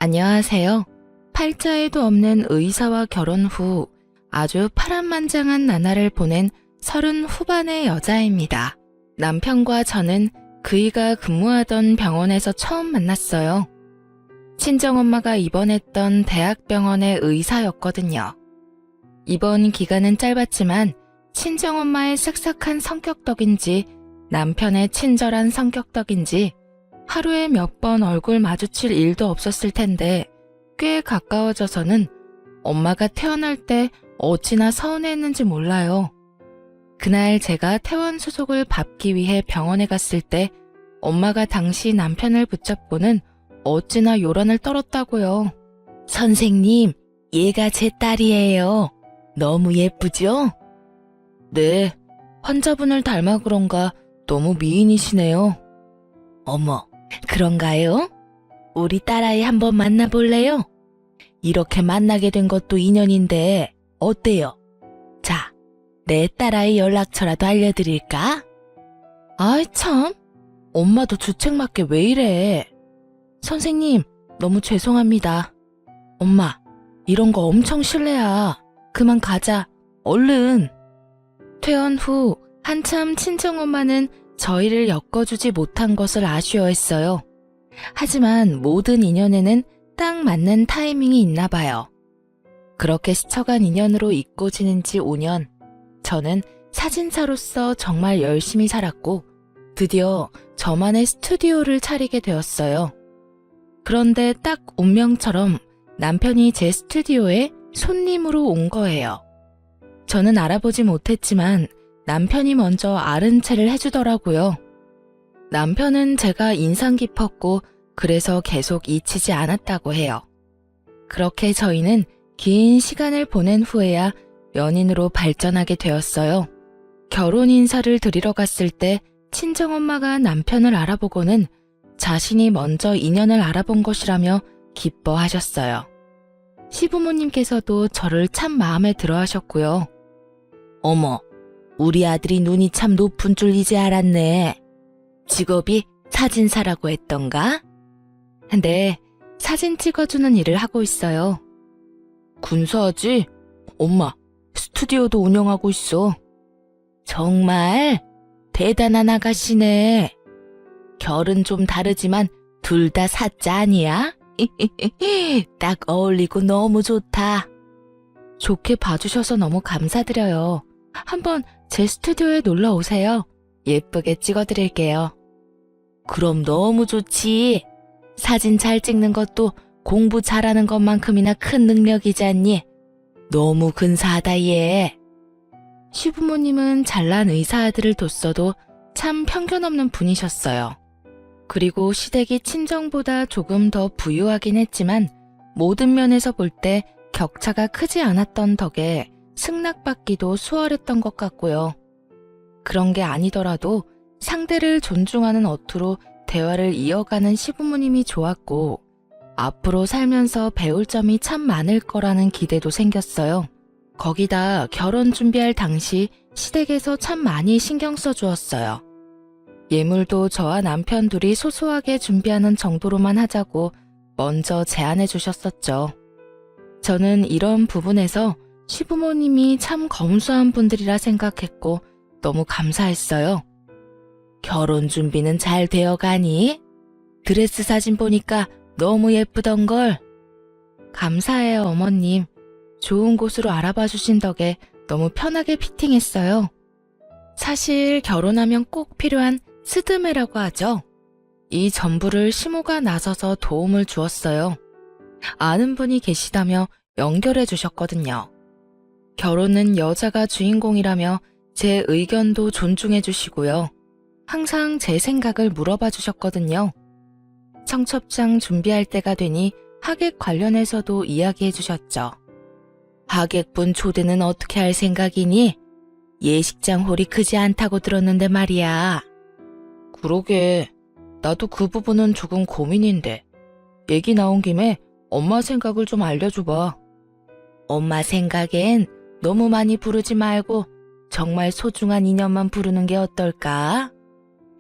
안녕하세요. 팔자에도 없는 의사와 결혼 후 아주 파란만장한 나날을 보낸 30 후반의 여자입니다. 남편과 저는 그이가 근무하던 병원에서 처음 만났어요. 친정엄마가 입원했던 대학병원의 의사였거든요. 입원 기간은 짧았지만 친정엄마의 싹싹한 성격 덕인지 남편의 친절한 성격 덕인지 하루에 몇 번 얼굴 마주칠 일도 없었을 텐데 꽤 가까워져서는 엄마가 퇴원할 때 어찌나 서운해했는지 몰라요. 그날 제가 퇴원 수속을 밟기 위해 병원에 갔을 때 엄마가 당시 남편을 붙잡고는 어찌나 요란을 떨었다고요. 선생님, 얘가 제 딸이에요. 너무 예쁘죠? 네, 환자분을 닮아 그런가 너무 미인이시네요. 어머, 그런가요? 우리 딸아이 한번 만나볼래요? 이렇게 만나게 된 것도 인연인데 어때요? 자, 내 딸아이 연락처라도 알려드릴까? 아이 참, 엄마도 주책맞게 왜 이래? 선생님, 너무 죄송합니다. 엄마, 이런 거 엄청 실례야. 그만 가자, 얼른. 퇴원 후 한참 친정엄마는 저희를 엮어주지 못한 것을 아쉬워했어요. 하지만 모든 인연에는 딱 맞는 타이밍이 있나 봐요. 그렇게 스쳐간 인연으로 잊고 지낸 지 5년, 저는 사진사로서 정말 열심히 살았고 드디어 저만의 스튜디오를 차리게 되었어요. 그런데 딱 운명처럼 남편이 제 스튜디오에 손님으로 온 거예요. 저는 알아보지 못했지만 남편이 먼저 아른채를 해주더라고요. 남편은 제가 인상 깊었고 그래서 계속 잊히지 않았다고 해요. 그렇게 저희는 긴 시간을 보낸 후에야 연인으로 발전하게 되었어요. 결혼 인사를 드리러 갔을 때 친정엄마가 남편을 알아보고는 자신이 먼저 인연을 알아본 것이라며 기뻐하셨어요. 시부모님께서도 저를 참 마음에 들어 하셨고요. 어머, 우리 아들이 눈이 참 높은 줄 이제 알았네. 직업이 사진사라고 했던가? 네, 사진 찍어주는 일을 하고 있어요. 군사하지? 엄마, 스튜디오도 운영하고 있어. 정말 대단한 아가씨네. 결은 좀 다르지만 둘 다 사자 아니야? 딱 어울리고 너무 좋다. 좋게 봐주셔서 너무 감사드려요. 한번 제 스튜디오에 놀러 오세요. 예쁘게 찍어드릴게요. 그럼 너무 좋지. 사진 잘 찍는 것도 공부 잘하는 것만큼이나 큰 능력이지 않니? 너무 근사하다 얘. 시부모님은 잘난 의사 아들을 뒀어도 참 편견 없는 분이셨어요. 그리고 시댁이 친정보다 조금 더 부유하긴 했지만 모든 면에서 볼 때 격차가 크지 않았던 덕에 승낙받기도 수월했던 것 같고요. 그런 게 아니더라도 상대를 존중하는 어투로 대화를 이어가는 시부모님이 좋았고 앞으로 살면서 배울 점이 참 많을 거라는 기대도 생겼어요. 거기다 결혼 준비할 당시 시댁에서 참 많이 신경 써주었어요. 예물도 저와 남편 둘이 소소하게 준비하는 정도로만 하자고 먼저 제안해 주셨었죠. 저는 이런 부분에서 시부모님이 참 검소한 분들이라 생각했고 너무 감사했어요. 결혼 준비는 잘 되어가니? 드레스 사진 보니까 너무 예쁘던걸. 감사해요, 어머님. 좋은 곳으로 알아봐 주신 덕에 너무 편하게 피팅했어요. 사실 결혼하면 꼭 필요한 스드메라고 하죠. 이 전부를 시모가 나서서 도움을 주었어요. 아는 분이 계시다며 연결해 주셨거든요. 결혼은 여자가 주인공이라며 제 의견도 존중해 주시고요. 항상 제 생각을 물어봐 주셨거든요. 청첩장 준비할 때가 되니 하객 관련해서도 이야기해 주셨죠. 하객분 초대는 어떻게 할 생각이니? 예식장 홀이 크지 않다고 들었는데 말이야. 그러게, 나도 그 부분은 조금 고민인데. 얘기 나온 김에 엄마 생각을 좀 알려줘봐. 엄마 생각엔 너무 많이 부르지 말고 정말 소중한 인연만 부르는 게 어떨까?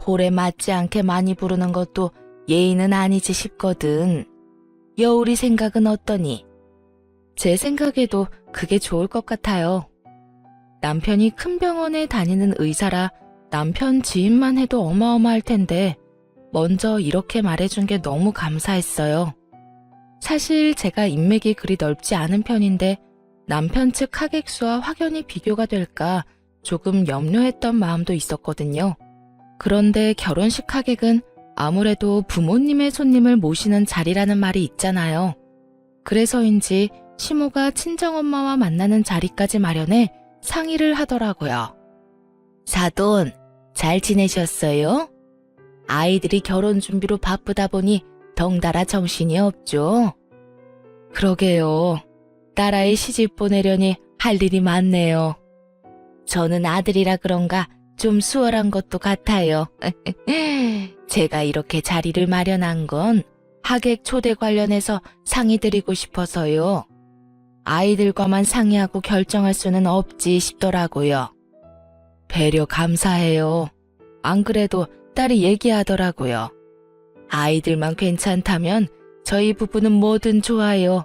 홀에 맞지 않게 많이 부르는 것도 예의는 아니지 싶거든. 여울이 생각은 어떠니? 제 생각에도 그게 좋을 것 같아요. 남편이 큰 병원에 다니는 의사라 남편 지인만 해도 어마어마할 텐데 먼저 이렇게 말해준 게 너무 감사했어요. 사실 제가 인맥이 그리 넓지 않은 편인데 남편 측 하객수와 확연히 비교가 될까 조금 염려했던 마음도 있었거든요. 그런데 결혼식 하객은 아무래도 부모님의 손님을 모시는 자리라는 말이 있잖아요. 그래서인지 시모가 친정엄마와 만나는 자리까지 마련해 상의를 하더라고요. 사돈, 잘 지내셨어요? 아이들이 결혼 준비로 바쁘다 보니 덩달아 정신이 없죠? 그러게요. 딸아이 시집 보내려니 할 일이 많네요. 저는 아들이라 그런가 좀 수월한 것도 같아요. 제가 이렇게 자리를 마련한 건 하객 초대 관련해서 상의 드리고 싶어서요. 아이들과만 상의하고 결정할 수는 없지 싶더라고요. 배려 감사해요. 안 그래도 딸이 얘기하더라고요. 아이들만 괜찮다면 저희 부부는 뭐든 좋아요.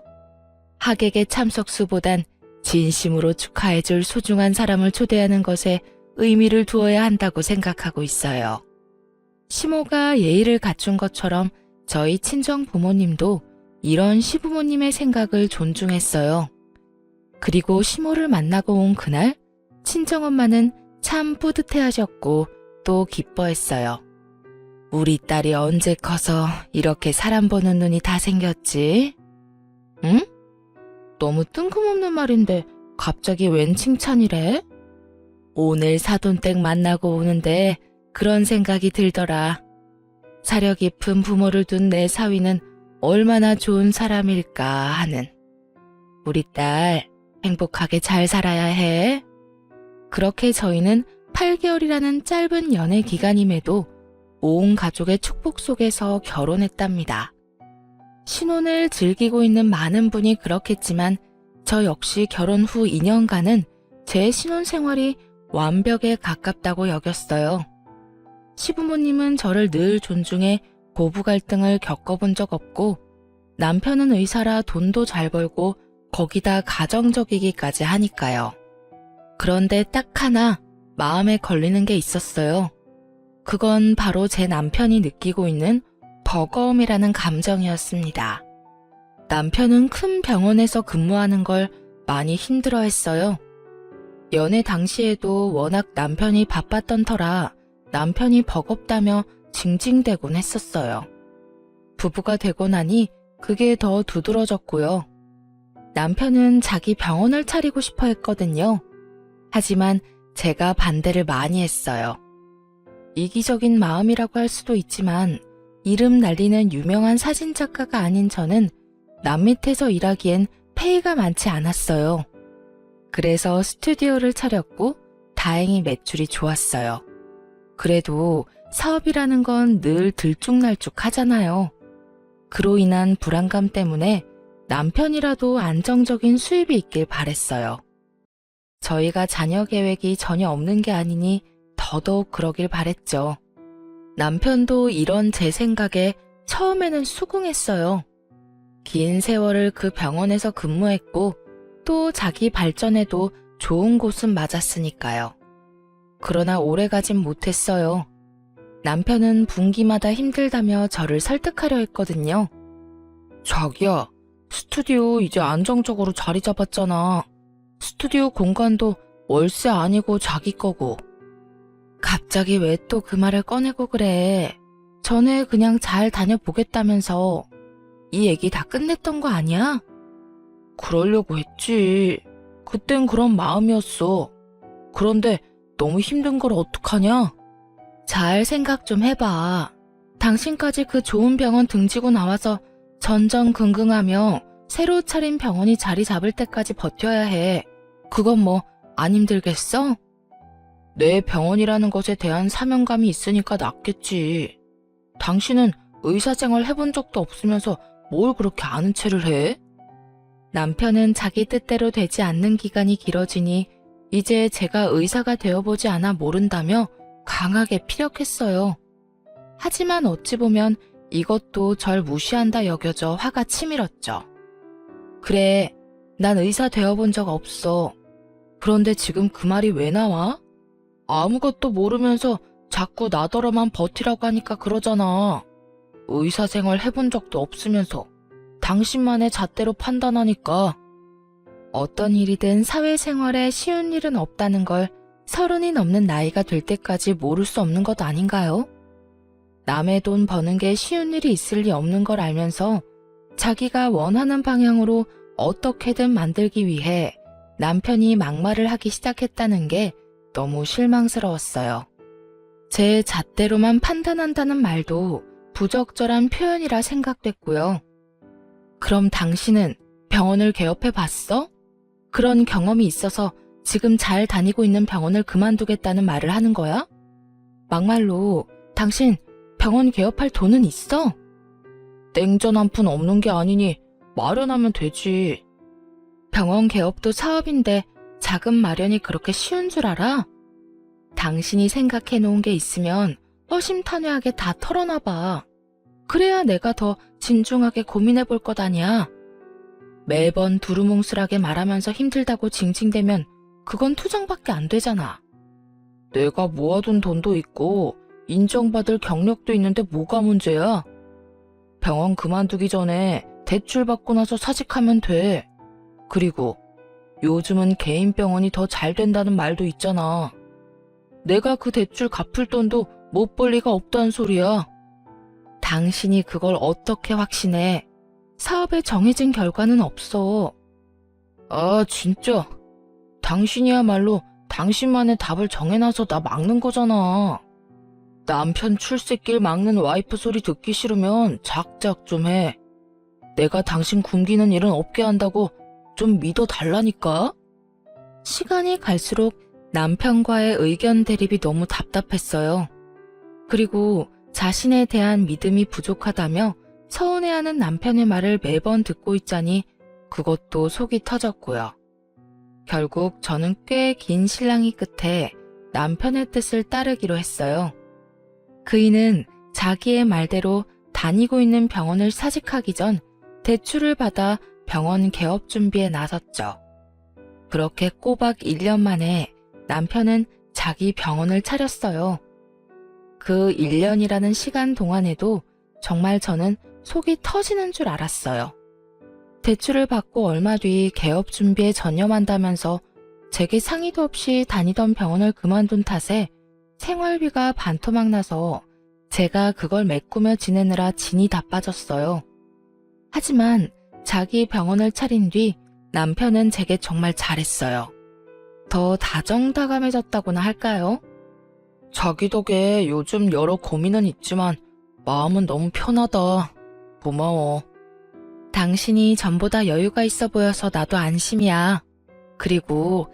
하객의 참석수보단 진심으로 축하해줄 소중한 사람을 초대하는 것에 의미를 두어야 한다고 생각하고 있어요. 시모가 예의를 갖춘 것처럼 저희 친정 부모님도 이런 시부모님의 생각을 존중했어요. 그리고 시모를 만나고 온 그날 친정엄마는 참 뿌듯해하셨고 또 기뻐했어요. 우리 딸이 언제 커서 이렇게 사람 보는 눈이 다 생겼지? 응? 너무 뜬금없는 말인데 갑자기 웬 칭찬이래? 오늘 사돈댁 만나고 오는데 그런 생각이 들더라. 사려 깊은 부모를 둔 내 사위는 얼마나 좋은 사람일까 하는. 우리 딸 행복하게 잘 살아야 해. 그렇게 저희는 8개월이라는 짧은 연애 기간임에도 온 가족의 축복 속에서 결혼했답니다. 신혼을 즐기고 있는 많은 분이 그렇겠지만 저 역시 결혼 후 2년간은 제 신혼 생활이 완벽에 가깝다고 여겼어요. 시부모님은 저를 늘 존중해 고부 갈등을 겪어본 적 없고 남편은 의사라 돈도 잘 벌고 거기다 가정적이기까지 하니까요. 그런데 딱 하나 마음에 걸리는 게 있었어요. 그건 바로 제 남편이 느끼고 있는 버거움이라는 감정이었습니다. 남편은 큰 병원에서 근무하는 걸 많이 힘들어했어요. 연애 당시에도 워낙 남편이 바빴던 터라 남편이 버겁다며 징징대곤 했었어요. 부부가 되고 나니 그게 더 두드러졌고요. 남편은 자기 병원을 차리고 싶어 했거든요. 하지만 제가 반대를 많이 했어요. 이기적인 마음이라고 할 수도 있지만 이름 날리는 유명한 사진작가가 아닌 저는 남 밑에서 일하기엔 페이가 많지 않았어요. 그래서 스튜디오를 차렸고 다행히 매출이 좋았어요. 그래도 사업이라는 건 늘 들쭉날쭉 하잖아요. 그로 인한 불안감 때문에 남편이라도 안정적인 수입이 있길 바랬어요. 저희가 자녀 계획이 전혀 없는 게 아니니 더더욱 그러길 바랬죠. 남편도 이런 제 생각에 처음에는 수긍했어요. 긴 세월을 그 병원에서 근무했고 또 자기 발전에도 좋은 곳은 맞았으니까요. 그러나 오래가진 못했어요. 남편은 분기마다 힘들다며 저를 설득하려 했거든요. 자기야, 스튜디오 이제 안정적으로 자리 잡았잖아. 스튜디오 공간도 월세 아니고 자기 거고. 갑자기 왜 또 그 말을 꺼내고 그래. 전에 그냥 잘 다녀보겠다면서. 이 얘기 다 끝냈던 거 아니야? 그러려고 했지. 그땐 그런 마음이었어. 그런데 너무 힘든 걸 어떡하냐? 잘 생각 좀 해봐. 당신까지 그 좋은 병원 등지고 나와서 전전긍긍하며 새로 차린 병원이 자리 잡을 때까지 버텨야 해. 그건 뭐 안 힘들겠어? 내 병원이라는 것에 대한 사명감이 있으니까 낫겠지. 당신은 의사생활 해본 적도 없으면서 뭘 그렇게 아는 체를 해? 남편은 자기 뜻대로 되지 않는 기간이 길어지니 이제 제가 의사가 되어보지 않아 모른다며 강하게 피력했어요. 하지만 어찌 보면 이것도 절 무시한다 여겨져 화가 치밀었죠. 그래, 난 의사 되어본 적 없어. 그런데 지금 그 말이 왜 나와? 아무것도 모르면서 자꾸 나더러만 버티라고 하니까 그러잖아. 의사 생활 해본 적도 없으면서 당신만의 잣대로 판단하니까. 어떤 일이든 사회생활에 쉬운 일은 없다는 걸 30이 넘는 나이가 될 때까지 모를 수 없는 것 아닌가요? 남의 돈 버는 게 쉬운 일이 있을 리 없는 걸 알면서 자기가 원하는 방향으로 어떻게든 만들기 위해 남편이 막말을 하기 시작했다는 게 너무 실망스러웠어요. 제 잣대로만 판단한다는 말도 부적절한 표현이라 생각됐고요. 그럼 당신은 병원을 개업해 봤어? 그런 경험이 있어서 지금 잘 다니고 있는 병원을 그만두겠다는 말을 하는 거야? 막말로 당신 병원 개업할 돈은 있어? 땡전 한 푼 없는 게 아니니 마련하면 되지. 병원 개업도 사업인데 자금 마련이 그렇게 쉬운 줄 알아? 당신이 생각해 놓은 게 있으면 허심탄회하게 다 털어놔봐. 그래야 내가 더 진중하게 고민해 볼 것 아니야. 매번 두루뭉술하게 말하면서 힘들다고 징징대면 그건 투정밖에 안 되잖아. 내가 모아둔 돈도 있고 인정받을 경력도 있는데 뭐가 문제야? 병원 그만두기 전에 대출 받고 나서 사직하면 돼. 그리고 요즘은 개인 병원이 더 잘 된다는 말도 있잖아. 내가 그 대출 갚을 돈도 못 벌 리가 없다는 소리야. 당신이 그걸 어떻게 확신해? 사업에 정해진 결과는 없어. 아, 진짜. 당신이야말로 당신만의 답을 정해놔서 나 막는 거잖아. 남편 출세길 막는 와이프 소리 듣기 싫으면 작작 좀 해. 내가 당신 굶기는 일은 없게 한다고 좀 믿어달라니까? 시간이 갈수록 남편과의 의견 대립이 너무 답답했어요. 그리고 자신에 대한 믿음이 부족하다며 서운해하는 남편의 말을 매번 듣고 있자니 그것도 속이 터졌고요. 결국 저는 꽤 긴 실랑이 끝에 남편의 뜻을 따르기로 했어요. 그이는 자기의 말대로 다니고 있는 병원을 사직하기 전 대출을 받아 병원 개업 준비에 나섰죠. 그렇게 꼬박 1년 만에 남편은 자기 병원을 차렸어요. 그 1년이라는 시간 동안에도 정말 저는 속이 터지는 줄 알았어요. 대출을 받고 얼마 뒤 개업 준비에 전념한다면서 제게 상의도 없이 다니던 병원을 그만둔 탓에 생활비가 반토막 나서 제가 그걸 메꾸며 지내느라 진이 다 빠졌어요. 하지만 자기 병원을 차린 뒤 남편은 제게 정말 잘했어요. 더 다정다감해졌다고나 할까요? 자기 덕에 요즘 여러 고민은 있지만 마음은 너무 편하다. 고마워. 당신이 전보다 여유가 있어 보여서 나도 안심이야. 그리고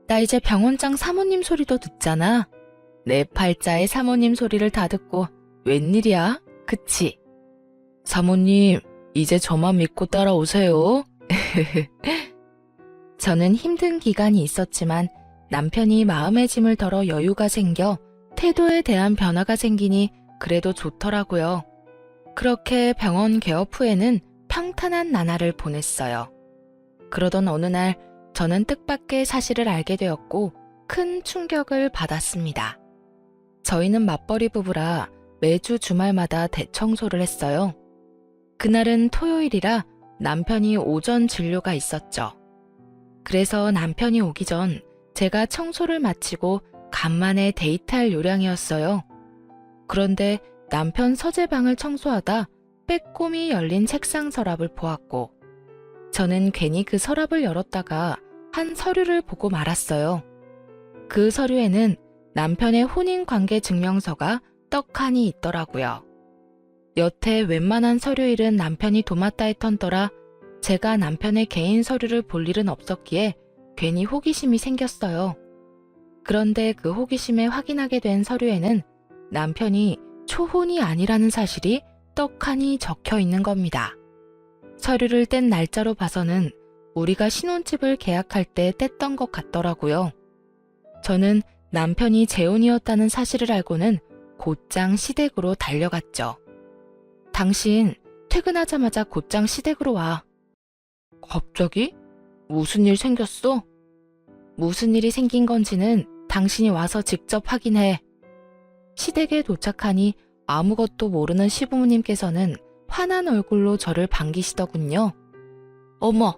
나 이제 병원장 사모님 소리도 듣잖아. 내 팔자의 사모님 소리를 다 듣고 웬일이야? 그치? 사모님, 이제 저만 믿고 따라오세요. 저는 힘든 기간이 있었지만 남편이 마음의 짐을 덜어 여유가 생겨 태도에 대한 변화가 생기니 그래도 좋더라고요. 그렇게 병원 개업 후에는 평탄한 나날을 보냈어요. 그러던 어느 날 저는 뜻밖의 사실을 알게 되었고 큰 충격을 받았습니다. 저희는 맞벌이 부부라 매주 주말마다 대청소를 했어요. 그날은 토요일이라 남편이 오전 진료가 있었죠. 그래서 남편이 오기 전 제가 청소를 마치고 간만에 데이트할 요량이었어요. 그런데 남편 서재방을 청소하다 빼꼼히 열린 책상 서랍을 보았고 저는 괜히 그 서랍을 열었다가 한 서류를 보고 말았어요. 그 서류에는 남편의 혼인관계 증명서가 떡하니 있더라고요. 여태 웬만한 서류일은 남편이 도맡아 했던더라 제가 남편의 개인 서류를 볼 일은 없었기에 괜히 호기심이 생겼어요. 그런데 그 호기심에 확인하게 된 서류에는 남편이 초혼이 아니라는 사실이 떡하니 적혀 있는 겁니다. 서류를 뗀 날짜로 봐서는 우리가 신혼집을 계약할 때 뗐던 것 같더라고요. 저는 남편이 재혼이었다는 사실을 알고는 곧장 시댁으로 달려갔죠. 당신 퇴근하자마자 곧장 시댁으로 와. 갑자기? 무슨 일 생겼어? 무슨 일이 생긴 건지는 당신이 와서 직접 확인해. 시댁에 도착하니 아무것도 모르는 시부모님께서는 화난 얼굴로 저를 반기시더군요. 어머,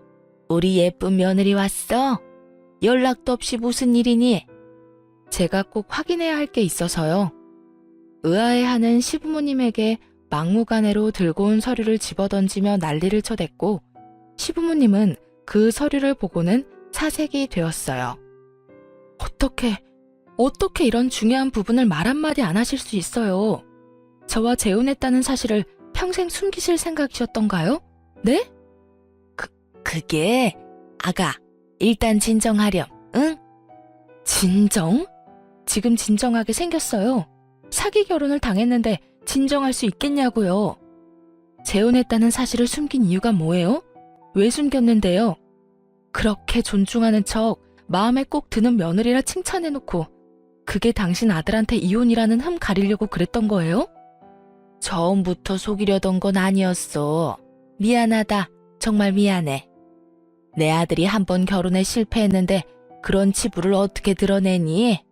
우리 예쁜 며느리 왔어? 연락도 없이 무슨 일이니? 제가 꼭 확인해야 할 게 있어서요. 의아해하는 시부모님에게 막무가내로 들고 온 서류를 집어던지며 난리를 쳐댔고 시부모님은 그 서류를 보고는 사색이 되었어요. 어떻게 이런 중요한 부분을 말 한마디 안 하실 수 있어요? 저와 재혼했다는 사실을 평생 숨기실 생각이셨던가요? 네? 그게 아가, 일단 진정하렴, 응? 진정? 지금 진정하게 생겼어요. 사기 결혼을 당했는데 진정할 수 있겠냐고요. 재혼했다는 사실을 숨긴 이유가 뭐예요? 왜 숨겼는데요? 그렇게 존중하는 척 마음에 꼭 드는 며느리라 칭찬해놓고 그게 당신 아들한테 이혼이라는 흠 가리려고 그랬던 거예요? 처음부터 속이려던 건 아니었어. 미안하다. 정말 미안해. 내 아들이 한 번 결혼에 실패했는데 그런 치부를 어떻게 드러내니?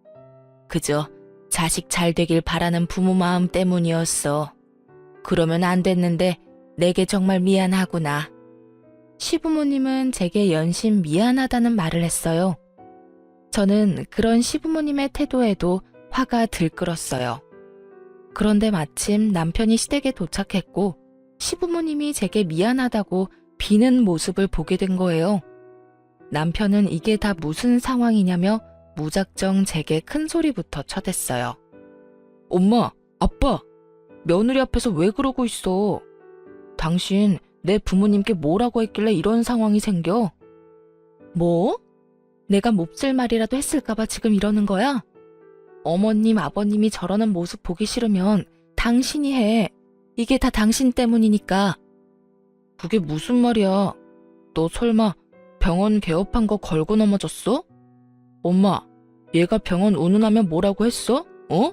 그저 자식 잘 되길 바라는 부모 마음 때문이었어. 그러면 안 됐는데 내게 정말 미안하구나. 시부모님은 제게 연신 미안하다는 말을 했어요. 저는 그런 시부모님의 태도에도 화가 들끓었어요. 그런데 마침 남편이 시댁에 도착했고 시부모님이 제게 미안하다고 비는 모습을 보게 된 거예요. 남편은 이게 다 무슨 상황이냐며 무작정 제게 큰 소리부터 쳐댔어요. 엄마, 아빠, 며느리 앞에서 왜 그러고 있어? 당신 내 부모님께 뭐라고 했길래 이런 상황이 생겨? 뭐? 내가 몹쓸 말이라도 했을까봐 지금 이러는 거야? 어머님, 아버님이 저러는 모습 보기 싫으면 당신이 해. 이게 다 당신 때문이니까. 그게 무슨 말이야? 너 설마 병원 개업한 거 걸고 넘어졌어? 엄마, 얘가 병원 운운하면 뭐라고 했어? 어?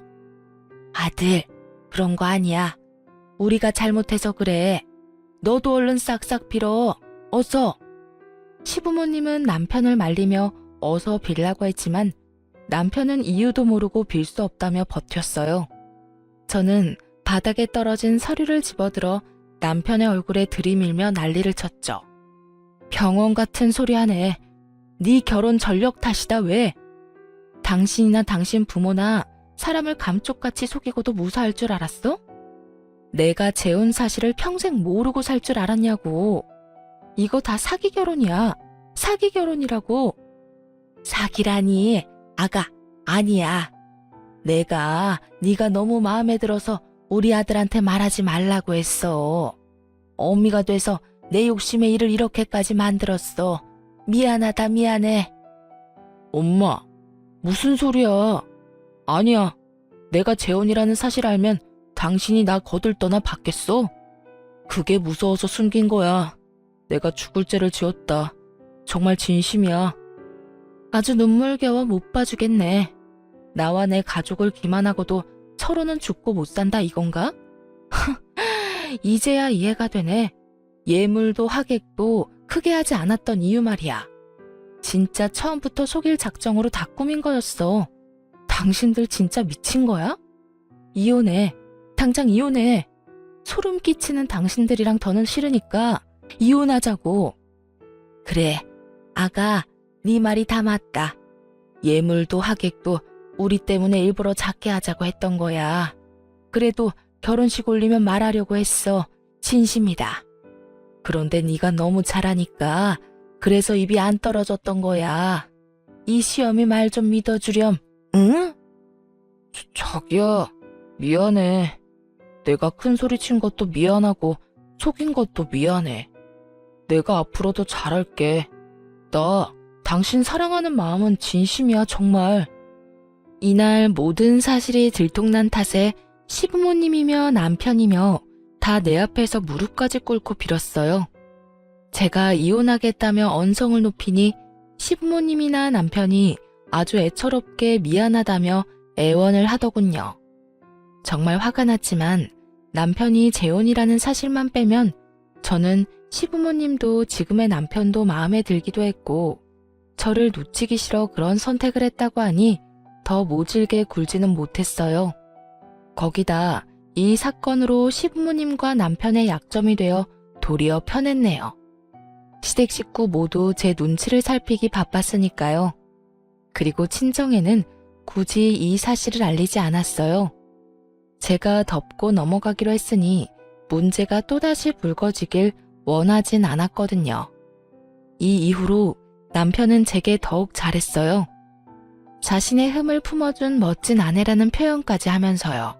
아들, 그런 거 아니야. 우리가 잘못해서 그래. 너도 얼른 싹싹 빌어. 어서. 시부모님은 남편을 말리며 어서 빌라고 했지만 남편은 이유도 모르고 빌 수 없다며 버텼어요. 저는 바닥에 떨어진 서류를 집어들어 남편의 얼굴에 들이밀며 난리를 쳤죠. 병원 같은 소리 하네. 네 결혼 전력 탓이다 왜? 당신이나 당신 부모나 사람을 감쪽같이 속이고도 무사할 줄 알았어? 내가 재혼 사실을 평생 모르고 살 줄 알았냐고. 이거 다 사기 결혼이야. 사기 결혼이라고. 사기라니. 아가, 아니야. 내가 네가 너무 마음에 들어서 우리 아들한테 말하지 말라고 했어. 어미가 돼서 내 욕심에 일을 이렇게까지 만들었어. 미안하다, 미안해. 엄마, 무슨 소리야. 아니야. 내가 재혼이라는 사실 알면 당신이 나 거들떠나 받겠어? 그게 무서워서 숨긴 거야. 내가 죽을 죄를 지었다. 정말 진심이야. 아주 눈물겨워 못 봐주겠네. 나와 내 가족을 기만하고도 서로는 죽고 못 산다 이건가? 이제야 이해가 되네. 예물도 하객도 크게 하지 않았던 이유 말이야. 진짜 처음부터 속일 작정으로 다 꾸민 거였어. 당신들 진짜 미친 거야? 이혼해. 당장 이혼해. 소름 끼치는 당신들이랑 더는 싫으니까 이혼하자고. 그래, 아가, 네 말이 다 맞다. 예물도 하객도 우리 때문에 일부러 작게 하자고 했던 거야. 그래도 결혼식 올리면 말하려고 했어. 진심이다. 그런데 네가 너무 잘하니까 그래서 입이 안 떨어졌던 거야. 이 시험이 말 좀 믿어주렴. 응? 자기야, 미안해. 내가 큰 소리 친 것도 미안하고 속인 것도 미안해. 내가 앞으로도 잘할게. 나 당신 사랑하는 마음은 진심이야, 정말. 이날 모든 사실이 들통난 탓에 시부모님이며 남편이며 다 내 앞에서 무릎까지 꿇고 빌었어요. 제가 이혼하겠다며 언성을 높이니 시부모님이나 남편이 아주 애처롭게 미안하다며 애원을 하더군요. 정말 화가 났지만 남편이 재혼이라는 사실만 빼면 저는 시부모님도 지금의 남편도 마음에 들기도 했고 저를 놓치기 싫어 그런 선택을 했다고 하니 더 모질게 굴지는 못했어요. 거기다 이 사건으로 시부모님과 남편의 약점이 되어 도리어 편했네요. 시댁 식구 모두 제 눈치를 살피기 바빴으니까요. 그리고 친정에는 굳이 이 사실을 알리지 않았어요. 제가 덮고 넘어가기로 했으니 문제가 또다시 불거지길 원하진 않았거든요. 이 이후로 남편은 제게 더욱 잘했어요. 자신의 흠을 품어준 멋진 아내라는 표현까지 하면서요.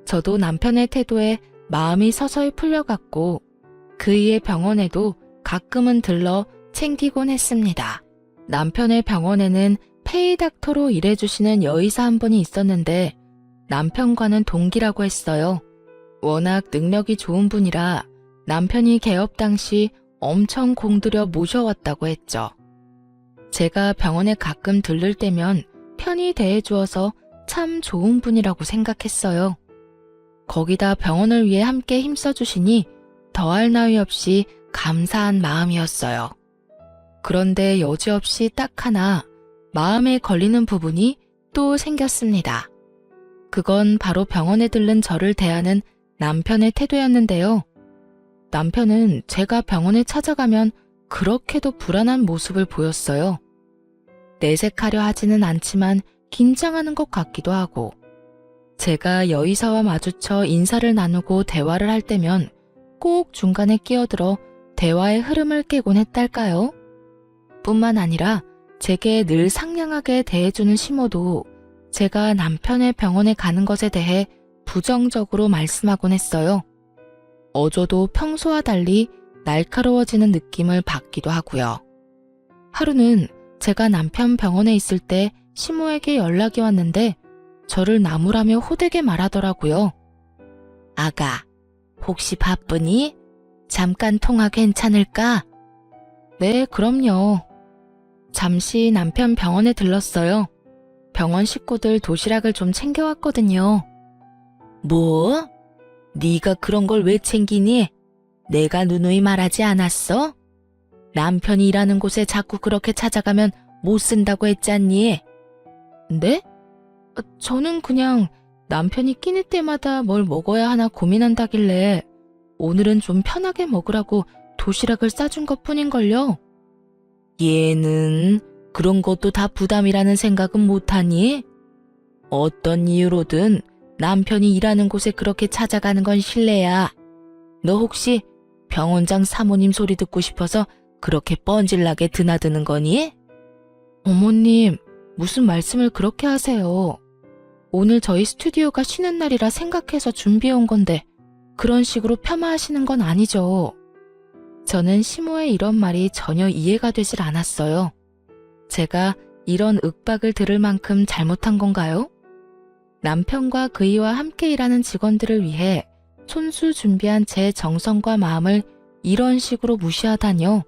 저도 남편의 태도에 마음이 서서히 풀려갔고 그이의 병원에도 가끔은 들러 챙기곤 했습니다. 남편의 병원에는 페이닥터로 일해주시는 여의사 한 분이 있었는데 남편과는 동기라고 했어요. 워낙 능력이 좋은 분이라 남편이 개업 당시 엄청 공들여 모셔왔다고 했죠. 제가 병원에 가끔 들를 때면 편히 대해주어서 참 좋은 분이라고 생각했어요. 거기다 병원을 위해 함께 힘써주시니 더할 나위 없이 감사한 마음이었어요. 그런데 여지없이 딱 하나 마음에 걸리는 부분이 또 생겼습니다. 그건 바로 병원에 들른 저를 대하는 남편의 태도였는데요. 남편은 제가 병원에 찾아가면 그렇게도 불안한 모습을 보였어요. 내색하려 하지는 않지만 긴장하는 것 같기도 하고 제가 여의사와 마주쳐 인사를 나누고 대화를 할 때면 꼭 중간에 끼어들어 대화의 흐름을 깨곤 했달까요? 뿐만 아니라 제게 늘 상냥하게 대해주는 시모도 제가 남편의 병원에 가는 것에 대해 부정적으로 말씀하곤 했어요. 어조도 평소와 달리 날카로워지는 느낌을 받기도 하고요. 하루는 제가 남편 병원에 있을 때 시모에게 연락이 왔는데 저를 나무라며 호되게 말하더라고요. 아가, 혹시 바쁘니? 잠깐 통화 괜찮을까? 네, 그럼요. 잠시 남편 병원에 들렀어요. 병원 식구들 도시락을 좀 챙겨왔거든요. 뭐? 네가 그런 걸 왜 챙기니? 내가 누누이 말하지 않았어? 남편이 일하는 곳에 자꾸 그렇게 찾아가면 못 쓴다고 했잖니? 네? 저는 그냥 남편이 끼니 때마다 뭘 먹어야 하나 고민한다길래 오늘은 좀 편하게 먹으라고 도시락을 싸준 것뿐인걸요. 얘는 그런 것도 다 부담이라는 생각은 못하니? 어떤 이유로든 남편이 일하는 곳에 그렇게 찾아가는 건 실례야. 너 혹시 병원장 사모님 소리 듣고 싶어서 그렇게 뻔질나게 드나드는 거니? 어머님, 무슨 말씀을 그렇게 하세요. 오늘 저희 스튜디오가 쉬는 날이라 생각해서 준비해온 건데 그런 식으로 폄하하시는 건 아니죠. 저는 시모의 이런 말이 전혀 이해가 되질 않았어요. 제가 이런 윽박을 들을 만큼 잘못한 건가요? 남편과 그이와 함께 일하는 직원들을 위해 손수 준비한 제 정성과 마음을 이런 식으로 무시하다뇨.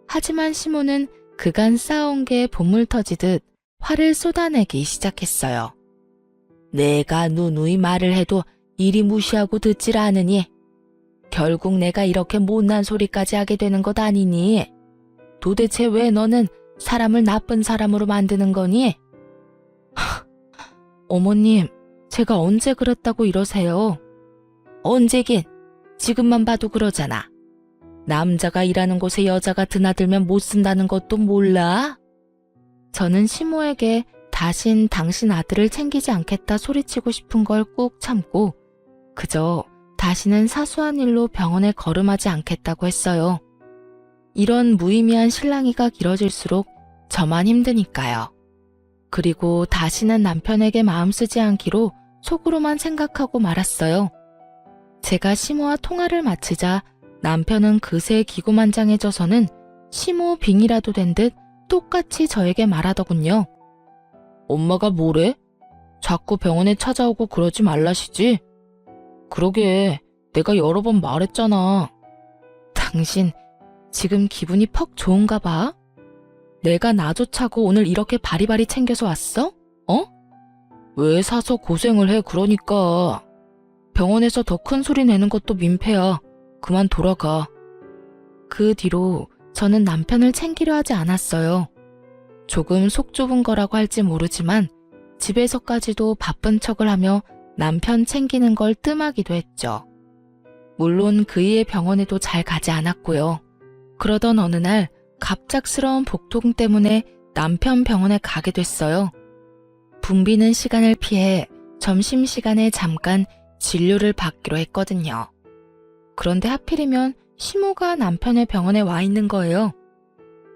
하지만 시모는 그간 쌓아온 게 본물 터지듯 화를 쏟아내기 시작했어요. 내가 누누이 말을 해도 이리 무시하고 듣질 않으니 결국 내가 이렇게 못난 소리까지 하게 되는 것 아니니? 도대체 왜 너는 사람을 나쁜 사람으로 만드는 거니? 어머님, 제가 언제 그랬다고 이러세요? 언제긴 지금만 봐도 그러잖아. 남자가 일하는 곳에 여자가 드나들면 못 쓴다는 것도 몰라? 저는 시모에게 다신 당신 아들을 챙기지 않겠다 소리치고 싶은 걸 꾹 참고 그저 다시는 사소한 일로 병원에 걸음하지 않겠다고 했어요. 이런 무의미한 실랑이가 길어질수록 저만 힘드니까요. 그리고 다시는 남편에게 마음 쓰지 않기로 속으로만 생각하고 말았어요. 제가 시모와 통화를 마치자 남편은 그새 기고만장해져서는 시모 빙이라도 된 듯 똑같이 저에게 말하더군요. 엄마가 뭐래? 자꾸 병원에 찾아오고 그러지 말라시지? 그러게, 내가 여러 번 말했잖아. 당신 지금 기분이 퍽 좋은가 봐? 내가 나조차고 오늘 이렇게 바리바리 챙겨서 왔어? 어? 왜 사서 고생을 해 그러니까. 병원에서 더 큰 소리 내는 것도 민폐야. 그만 돌아가. 그 뒤로 저는 남편을 챙기려 하지 않았어요. 조금 속 좁은 거라고 할지 모르지만 집에서까지도 바쁜 척을 하며 남편 챙기는 걸 뜸하기도 했죠. 물론 그이의 병원에도 잘 가지 않았고요. 그러던 어느 날 갑작스러운 복통 때문에 남편 병원에 가게 됐어요. 붐비는 시간을 피해 점심시간에 잠깐 진료를 받기로 했거든요. 그런데 하필이면 시모가 남편의 병원에 와 있는 거예요.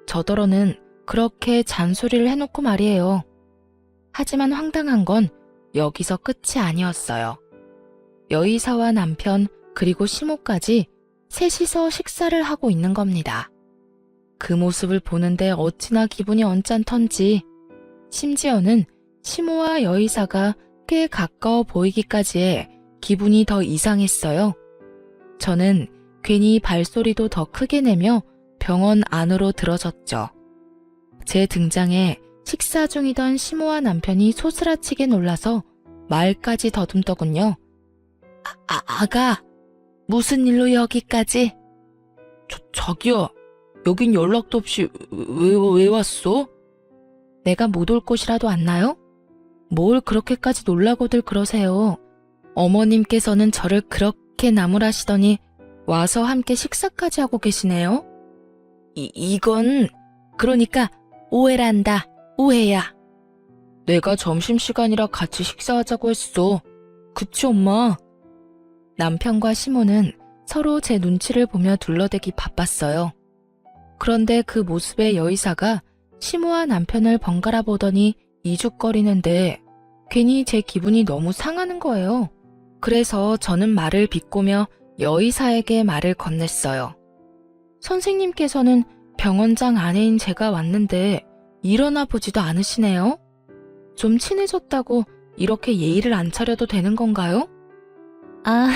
저더러는 그렇게 잔소리를 해놓고 말이에요. 하지만 황당한 건 여기서 끝이 아니었어요. 여의사와 남편 그리고 시모까지 셋이서 식사를 하고 있는 겁니다. 그 모습을 보는데 어찌나 기분이 언짢던지 심지어는 시모와 여의사가 꽤 가까워 보이기까지 해 기분이 더 이상했어요. 저는 괜히 발소리도 더 크게 내며 병원 안으로 들어섰죠. 제 등장에 식사 중이던 시모와 남편이 소스라치게 놀라서 말까지 더듬더군요. 아가, 무슨 일로 여기까지? 자기야, 여긴 연락도 없이 왜 왔어? 내가 못 올 곳이라도 왔나요? 뭘 그렇게까지 놀라고들 그러세요. 어머님께서는 저를 그렇게 나무라시더니 와서 함께 식사까지 하고 계시네요. 이건 그러니까 오해란다. 오해야. 내가 점심시간이라 같이 식사하자고 했어. 그치 엄마? 남편과 시모는 서로 제 눈치를 보며 둘러대기 바빴어요. 그런데 그 모습의 여의사가 시모와 남편을 번갈아 보더니 이죽거리는데 괜히 제 기분이 너무 상하는 거예요. 그래서 저는 말을 비꼬며 여의사에게 말을 건넸어요. 선생님께서는 병원장 아내인 제가 왔는데 일어나 보지도 않으시네요. 좀 친해졌다고 이렇게 예의를 안 차려도 되는 건가요? 아,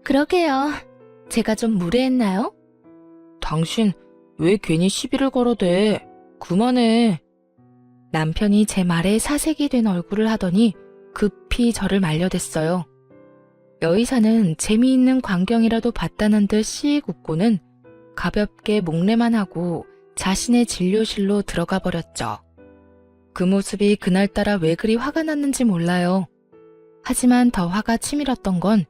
그러게요. 제가 좀 무례했나요? 당신 왜 괜히 시비를 걸어대? 그만해. 남편이 제 말에 사색이 된 얼굴을 하더니 급히 저를 말려댔어요. 여의사는 재미있는 광경이라도 봤다는 듯 씩 웃고는 가볍게 목례만 하고 자신의 진료실로 들어가 버렸죠. 그 모습이 그날따라 왜 그리 화가 났는지 몰라요. 하지만 더 화가 치밀었던 건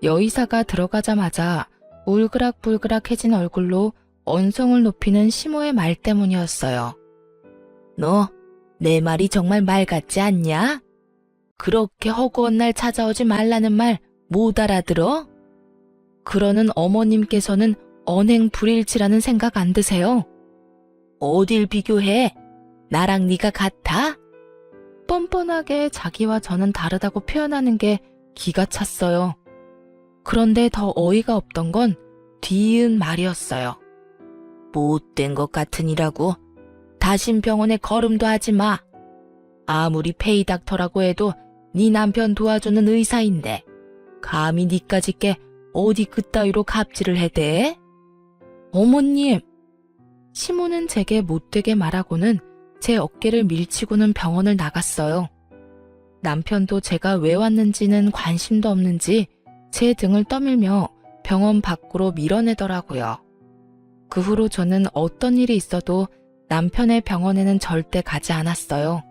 여의사가 들어가자마자 울그락불그락해진 얼굴로 언성을 높이는 시모의 말 때문이었어요. 너 내 말이 정말 말 같지 않냐? 그렇게 허구한 날 찾아오지 말라는 말 못 알아들어? 그러는 어머님께서는 언행불일치라는 생각 안 드세요? 어딜 비교해? 나랑 네가 같아? 뻔뻔하게 자기와 저는 다르다고 표현하는 게 기가 찼어요. 그런데 더 어이가 없던 건 뒤이은 말이었어요. 못된 것 같으니라고. 다신 병원에 걸음도 하지 마. 아무리 페이닥터라고 해도 네 남편 도와주는 의사인데 감히 니까지 께 어디 그따위로 갑질을 해대? 어머님! 시모는 제게 못되게 말하고는 제 어깨를 밀치고는 병원을 나갔어요. 남편도 제가 왜 왔는지는 관심도 없는지 제 등을 떠밀며 병원 밖으로 밀어내더라고요. 그 후로 저는 어떤 일이 있어도 남편의 병원에는 절대 가지 않았어요.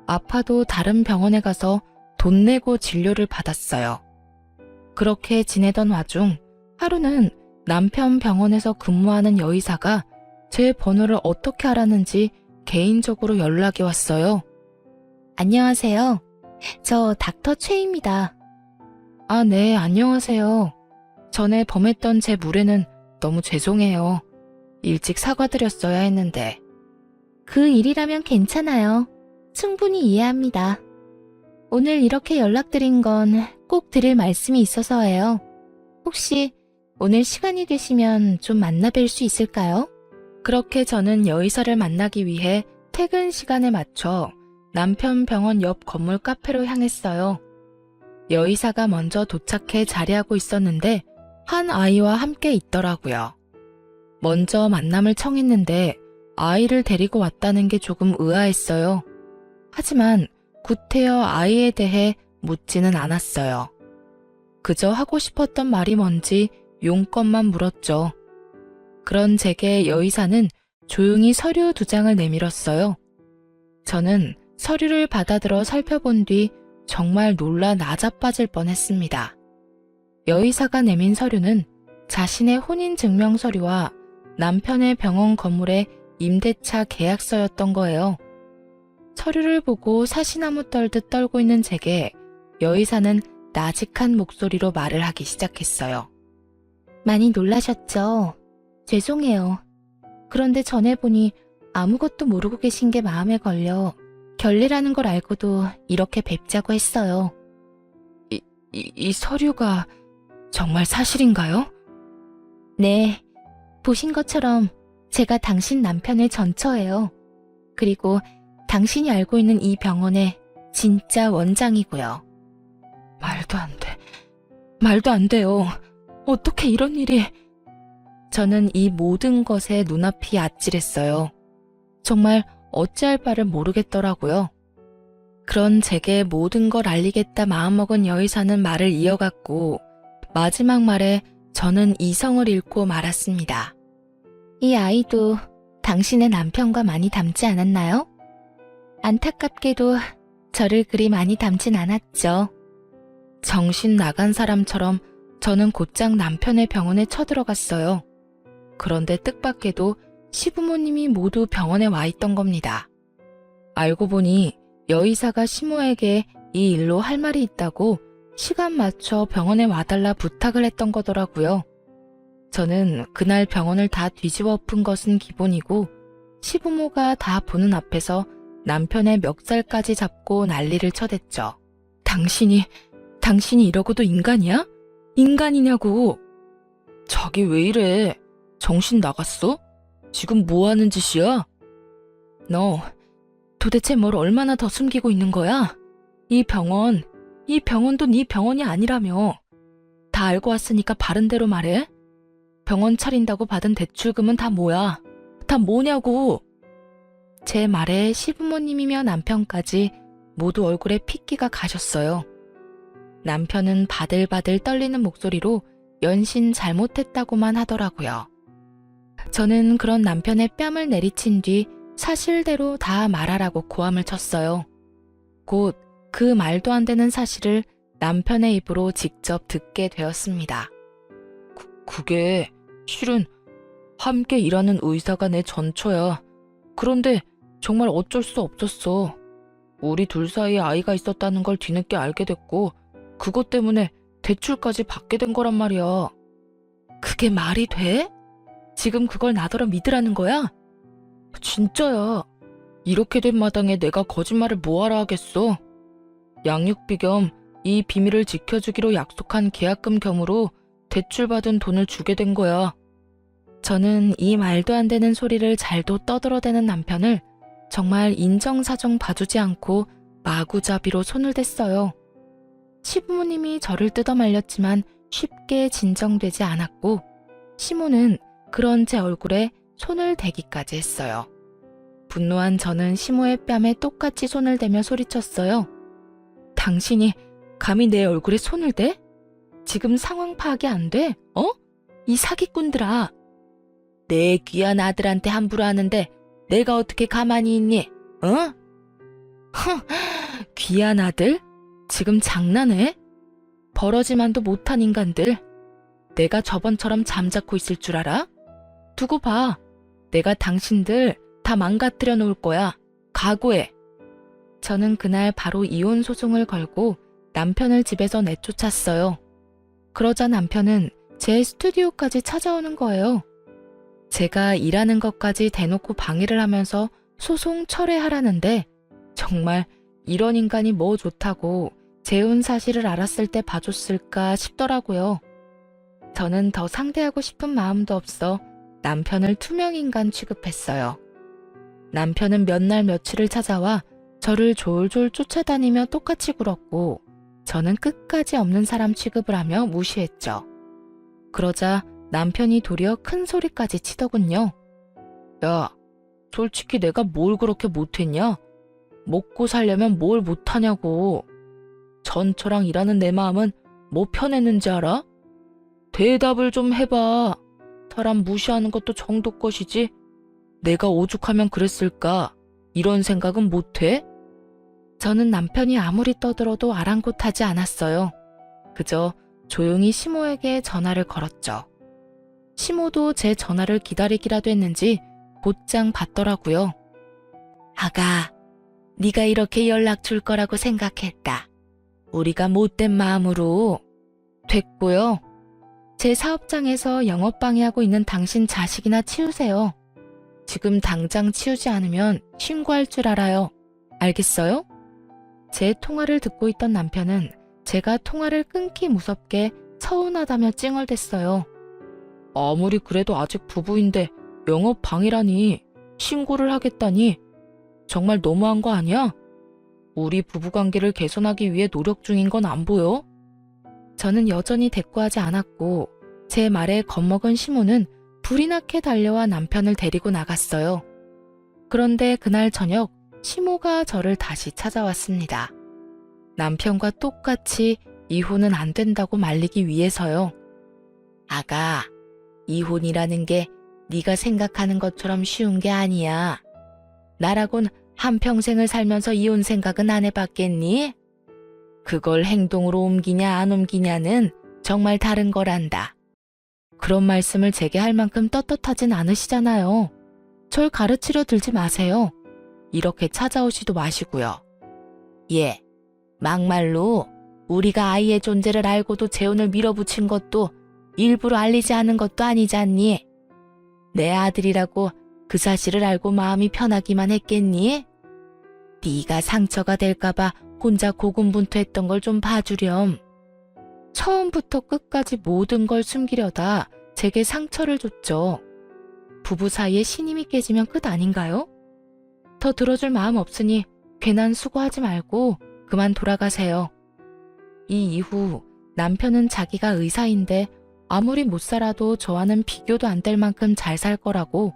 아파도 다른 병원에 가서 돈 내고 진료를 받았어요. 그렇게 지내던 와중 하루는 남편 병원에서 근무하는 여의사가 제 번호를 어떻게 알았는지 개인적으로 연락이 왔어요. 안녕하세요. 저 닥터 최입니다. 아, 네, 안녕하세요. 전에 범했던 제 무례는 너무 죄송해요. 일찍 사과드렸어야 했는데. 그 일이라면 괜찮아요. 충분히 이해합니다. 오늘 이렇게 연락드린 건 꼭 드릴 말씀이 있어서예요. 혹시 오늘 시간이 되시면 좀 만나 뵐 수 있을까요? 그렇게 저는 여의사를 만나기 위해 퇴근 시간에 맞춰 남편 병원 옆 건물 카페로 향했어요. 여의사가 먼저 도착해 자리하고 있었는데 한 아이와 함께 있더라고요. 먼저 만남을 청했는데 아이를 데리고 왔다는 게 조금 의아했어요. 하지만 구태여 아이에 대해 묻지는 않았어요. 그저 하고 싶었던 말이 뭔지 용건만 물었죠. 그런 제게 여의사는 조용히 서류 2장을 내밀었어요. 저는 서류를 받아들어 살펴본 뒤 정말 놀라 나자빠질 뻔했습니다. 여의사가 내민 서류는 자신의 혼인증명서류와 남편의 병원 건물의 임대차 계약서였던 거예요. 서류를 보고 사시나무 떨듯 떨고 있는 제게 여의사는 나직한 목소리로 말을 하기 시작했어요. 많이 놀라셨죠? 죄송해요. 그런데 전에 보니 아무것도 모르고 계신 게 마음에 걸려 결례라는 걸 알고도 이렇게 뵙자고 했어요. 이 서류가 정말 사실인가요? 네, 보신 것처럼 제가 당신 남편의 전처예요. 그리고 당신이 알고 있는 이 병원의 진짜 원장이고요. 말도 안 돼요. 어떻게 이런 일이... 저는 이 모든 것에 눈앞이 아찔했어요. 정말 어찌할 바를 모르겠더라고요. 그런 제게 모든 걸 알리겠다 마음먹은 여의사는 말을 이어갔고 마지막 말에 저는 이성을 잃고 말았습니다. 이 아이도 당신의 남편과 많이 닮지 않았나요? 안타깝게도 저를 그리 많이 닮진 않았죠. 정신 나간 사람처럼 저는 곧장 남편의 병원에 쳐들어갔어요. 그런데 뜻밖에도 시부모님이 모두 병원에 와 있던 겁니다. 알고 보니 여의사가 시모에게 이 일로 할 말이 있다고 시간 맞춰 병원에 와달라 부탁을 했던 거더라고요. 저는 그날 병원을 다 뒤집어 엎은 것은 기본이고 시부모가 다 보는 앞에서 남편의 멱살까지 잡고 난리를 쳐댔죠. 당신이 이러고도 인간이야? 인간이냐고. 자기 왜 이래? 정신 나갔어? 지금 뭐 하는 짓이야? 너 도대체 뭘 얼마나 더 숨기고 있는 거야? 이 병원도 네 병원이 아니라며. 다 알고 왔으니까 바른 대로 말해. 병원 차린다고 받은 대출금은 다 뭐야? 다 뭐냐고. 제 말에 시부모님이며 남편까지 모두 얼굴에 핏기가 가셨어요. 남편은 바들바들 떨리는 목소리로 연신 잘못했다고만 하더라고요. 저는 그런 남편의 뺨을 내리친 뒤 사실대로 다 말하라고 고함을 쳤어요. 곧 그 말도 안 되는 사실을 남편의 입으로 직접 듣게 되었습니다. 그게 실은 함께 일하는 의사가 내 전처야. 그런데 정말 어쩔 수 없었어. 우리 둘 사이에 아이가 있었다는 걸 뒤늦게 알게 됐고 그것 때문에 대출까지 받게 된 거란 말이야. 그게 말이 돼? 지금 그걸 나더러 믿으라는 거야? 진짜야. 이렇게 된 마당에 내가 거짓말을 뭐하러 하겠어. 양육비 겸 이 비밀을 지켜주기로 약속한 계약금 겸으로 대출받은 돈을 주게 된 거야. 저는 이 말도 안 되는 소리를 잘도 떠들어대는 남편을 정말 인정사정 봐주지 않고 마구잡이로 손을 댔어요. 시부모님이 저를 뜯어말렸지만 쉽게 진정되지 않았고 시모는 그런 제 얼굴에 손을 대기까지 했어요. 분노한 저는 시모의 뺨에 똑같이 손을 대며 소리쳤어요. 당신이 감히 내 얼굴에 손을 대? 지금 상황 파악이 안 돼? 이 사기꾼들아. 내 귀한 아들한테 함부로 하는데 내가 어떻게 가만히 있니? 귀한 아들? 지금 장난해? 버러지만도 못한 인간들. 내가 저번처럼 잠자코 있을 줄 알아? 두고 봐. 내가 당신들 다 망가뜨려 놓을 거야. 각오해. 저는 그날 바로 이혼 소송을 걸고 남편을 집에서 내쫓았어요. 그러자 남편은 제 스튜디오까지 찾아오는 거예요. 제가 일하는 것까지 대놓고 방해를 하면서 소송 철회하라는데 정말 이런 인간이 뭐 좋다고 재혼 사실을 알았을 때 봐줬을까 싶더라고요. 저는 더 상대하고 싶은 마음도 없어 남편을 투명인간 취급했어요. 남편은 몇 날 며칠을 찾아와 저를 졸졸 쫓아다니며 똑같이 굴었고 저는 끝까지 없는 사람 취급을 하며 무시했죠. 그러자 남편이 도리어 큰 소리까지 치더군요. 야, 솔직히 내가 뭘 그렇게 못했냐? 먹고 살려면 뭘 못하냐고. 전처랑 일하는 내 마음은 뭐 편했는지 알아? 대답을 좀 해봐. 사람 무시하는 것도 정도 것이지. 내가 오죽하면 그랬을까? 이런 생각은 못해? 저는 남편이 아무리 떠들어도 아랑곳하지 않았어요. 그저 조용히 시모에게 전화를 걸었죠. 시모도 제 전화를 기다리기라도 했는지 곧장 받더라고요. 아가, 네가 이렇게 연락 줄 거라고 생각했다. 우리가 못된 마음으로. 됐고요. 제 사업장에서 영업 방해하고 있는 당신 자식이나 치우세요. 지금 당장 치우지 않으면 신고할 줄 알아요. 알겠어요? 제 통화를 듣고 있던 남편은 제가 통화를 끊기 무섭게 서운하다며 찡얼댔어요. 아무리 그래도 아직 부부인데 영업 방해라니, 신고를 하겠다니. 정말 너무한 거 아니야? 우리 부부관계를 개선하기 위해 노력 중인 건 안 보여? 저는 여전히 대꾸하지 않았고 제 말에 겁먹은 시모는 불이 나게 달려와 남편을 데리고 나갔어요. 그런데 그날 저녁 시모가 저를 다시 찾아왔습니다. 남편과 똑같이 이혼은 안 된다고 말리기 위해서요. 아가, 이혼이라는 게 네가 생각하는 것처럼 쉬운 게 아니야. 나라곤 한평생을 살면서 이혼 생각은 안 해봤겠니? 그걸 행동으로 옮기냐 안 옮기냐는 정말 다른 거란다. 그런 말씀을 제게 할 만큼 떳떳하진 않으시잖아요. 절 가르치려 들지 마세요. 이렇게 찾아오지도 마시고요. 예, 막말로 우리가 아이의 존재를 알고도 재혼을 밀어붙인 것도 일부러 알리지 않은 것도 아니잖니. 내 아들이라고 그 사실을 알고 마음이 편하기만 했겠니? 네가 상처가 될까봐 혼자 고군분투했던 걸 좀 봐주렴. 처음부터 끝까지 모든 걸 숨기려다 제게 상처를 줬죠. 부부 사이에 신임이 깨지면 끝 아닌가요? 더 들어줄 마음 없으니 괜한 수고하지 말고 그만 돌아가세요. 이 이후 남편은 자기가 의사인데 아무리 못 살아도 저와는 비교도 안 될 만큼 잘 살 거라고,